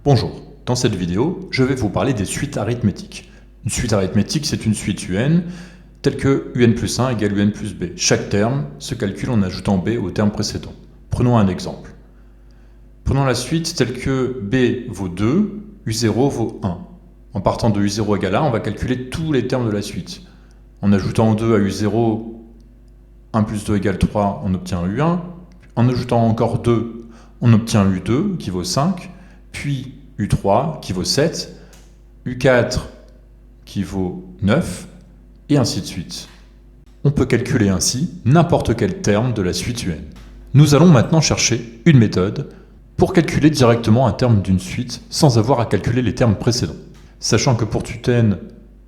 Bonjour, dans cette vidéo, je vais vous parler des suites arithmétiques. Une suite arithmétique, c'est une suite UN telle que UN plus 1 égale UN plus B. Chaque terme se calcule en ajoutant B au terme précédent. Prenons un exemple. Prenons la suite telle que B vaut 2, U0 vaut 1. En partant de U0 égale 1, on va calculer tous les termes de la suite. En ajoutant 2 à U0, 1 plus 2 égale 3, on obtient U1. En ajoutant encore 2, on obtient U2 qui vaut 5. Puis U3 qui vaut 7, U4 qui vaut 9, et ainsi de suite. On peut calculer ainsi n'importe quel terme de la suite UN. Nous allons maintenant chercher une méthode pour calculer directement un terme d'une suite sans avoir à calculer les termes précédents. Sachant que pour toute n,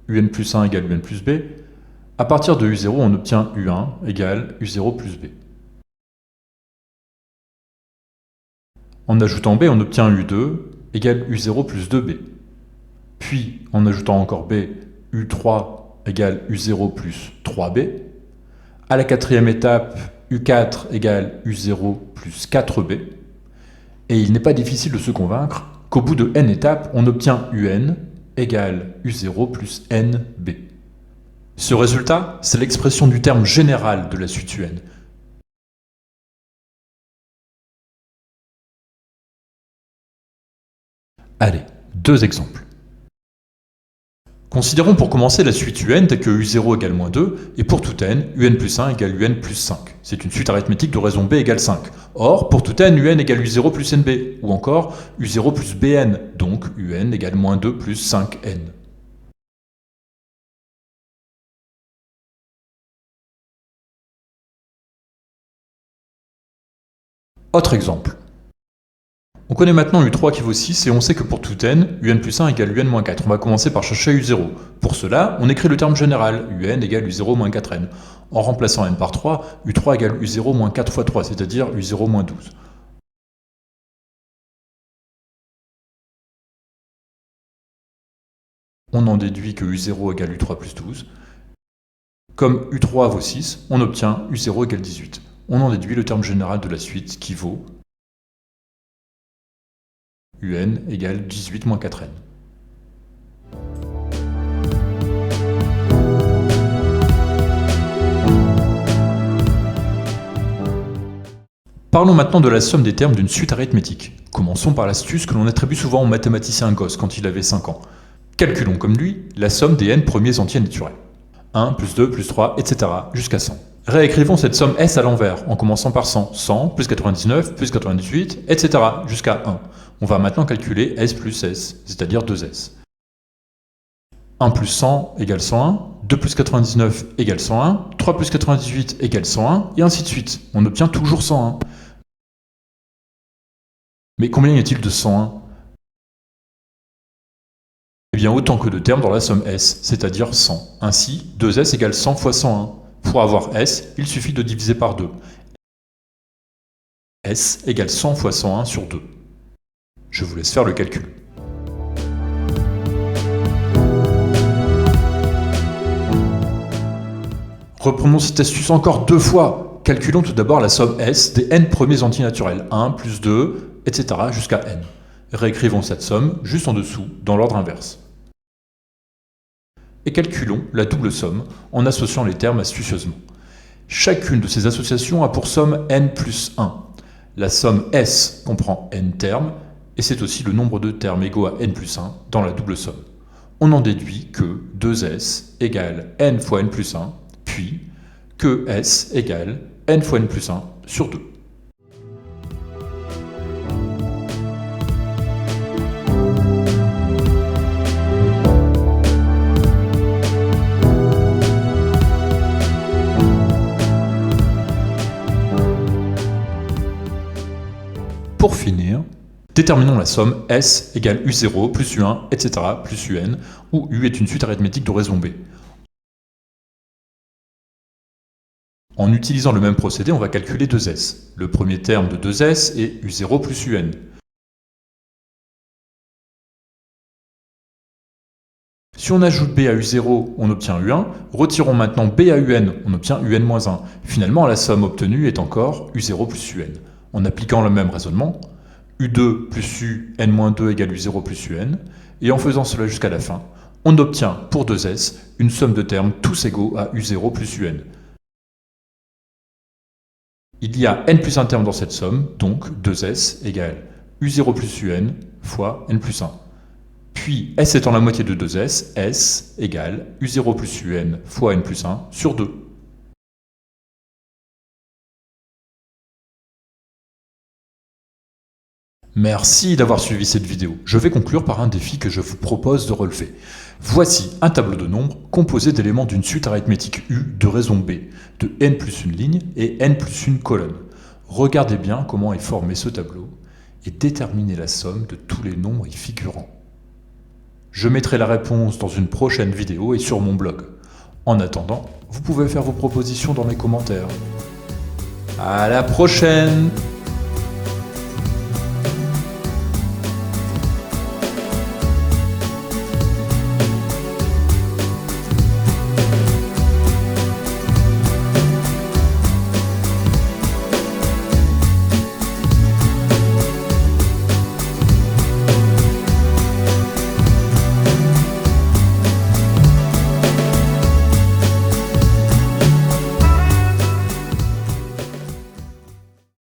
UN plus 1 égale UN plus B, à partir de U0, on obtient U1 égale U0 plus B. En ajoutant B, on obtient U2 égale U0 plus 2B. Puis, en ajoutant encore B, U3 égale U0 plus 3B. À la quatrième étape, U4 égale U0 plus 4B. Et il n'est pas difficile de se convaincre qu'au bout de n étapes, on obtient UN égale U0 plus NB. Ce résultat, c'est l'expression du terme général de la suite UN. Allez, deux exemples. Considérons pour commencer la suite UN telle que U0 égale moins 2, et pour tout n, UN plus 1 égale UN plus 5. C'est une suite arithmétique de raison B égale 5. Or, pour tout n, UN égale U0 plus NB, ou encore U0 plus BN, donc UN égale moins 2 plus 5N. Autre exemple. On connaît maintenant U3 qui vaut 6 et on sait que pour tout n, UN plus 1 égale UN moins 4. On va commencer par chercher U0. Pour cela, on écrit le terme général, UN égale U0 moins 4n. En remplaçant n par 3, U3 égale U0 moins 4 fois 3, c'est-à-dire U0 moins 12. On en déduit que U0 égale U3 plus 12. Comme U3 vaut 6, on obtient U0 égale 18. On en déduit le terme général de la suite qui vaut UN égale 18 moins 4n. Parlons maintenant de la somme des termes d'une suite arithmétique. Commençons par l'astuce que l'on attribue souvent au mathématicien Gauss quand il avait 5 ans. Calculons comme lui la somme des n premiers entiers naturels. 1 plus 2 plus 3, etc. jusqu'à 100. Réécrivons cette somme S à l'envers, en commençant par 100, 100, plus 99, plus 98, etc. jusqu'à 1. On va maintenant calculer S plus S, c'est-à-dire 2S. 1 plus 100 égale 101, 2 plus 99 égale 101, 3 plus 98 égale 101, et ainsi de suite. On obtient toujours 101. Mais combien y a-t-il de 101 ? Eh bien autant que de termes dans la somme S, c'est-à-dire 100. Ainsi, 2S égale 100 fois 101. Pour avoir S, il suffit de diviser par 2. S égale 100 fois 101 sur 2. Je vous laisse faire le calcul. Reprenons cette astuce encore 2 fois. Calculons tout d'abord la somme S des n premiers entiers naturels. 1 plus 2, etc. jusqu'à n. Réécrivons cette somme juste en dessous, dans l'ordre inverse. Et calculons la double somme en associant les termes astucieusement. Chacune de ces associations a pour somme n plus 1. La somme S comprend n termes, et c'est aussi le nombre de termes égaux à n plus 1 dans la double somme. On en déduit que 2S égale n fois n plus 1, puis que S égale n fois n plus 1 sur 2. Pour finir, déterminons la somme S égale U0 plus U1, etc. plus UN, où U est une suite arithmétique de raison B. En utilisant le même procédé, on va calculer 2S. Le premier terme de 2S est U0 plus UN. Si on ajoute B à U0, on obtient U1. Retirons maintenant B à UN, on obtient UN-1. Finalement, la somme obtenue est encore U0 plus UN. En appliquant le même raisonnement, U2 plus U, n-2 égale U0 plus UN, et en faisant cela jusqu'à la fin, on obtient pour 2S une somme de termes tous égaux à U0 plus UN. Il y a n plus 1 terme dans cette somme, donc 2S égale U0 plus UN fois n plus 1. Puis S étant la moitié de 2S, S égale U0 plus UN fois n plus 1 sur 2. Merci d'avoir suivi cette vidéo. Je vais conclure par un défi que je vous propose de relever. Voici un tableau de nombres composé d'éléments d'une suite arithmétique U de raison B, de n plus une ligne et n plus une colonne. Regardez bien comment est formé ce tableau et déterminez la somme de tous les nombres y figurant. Je mettrai la réponse dans une prochaine vidéo et sur mon blog. En attendant, vous pouvez faire vos propositions dans les commentaires. À la prochaine!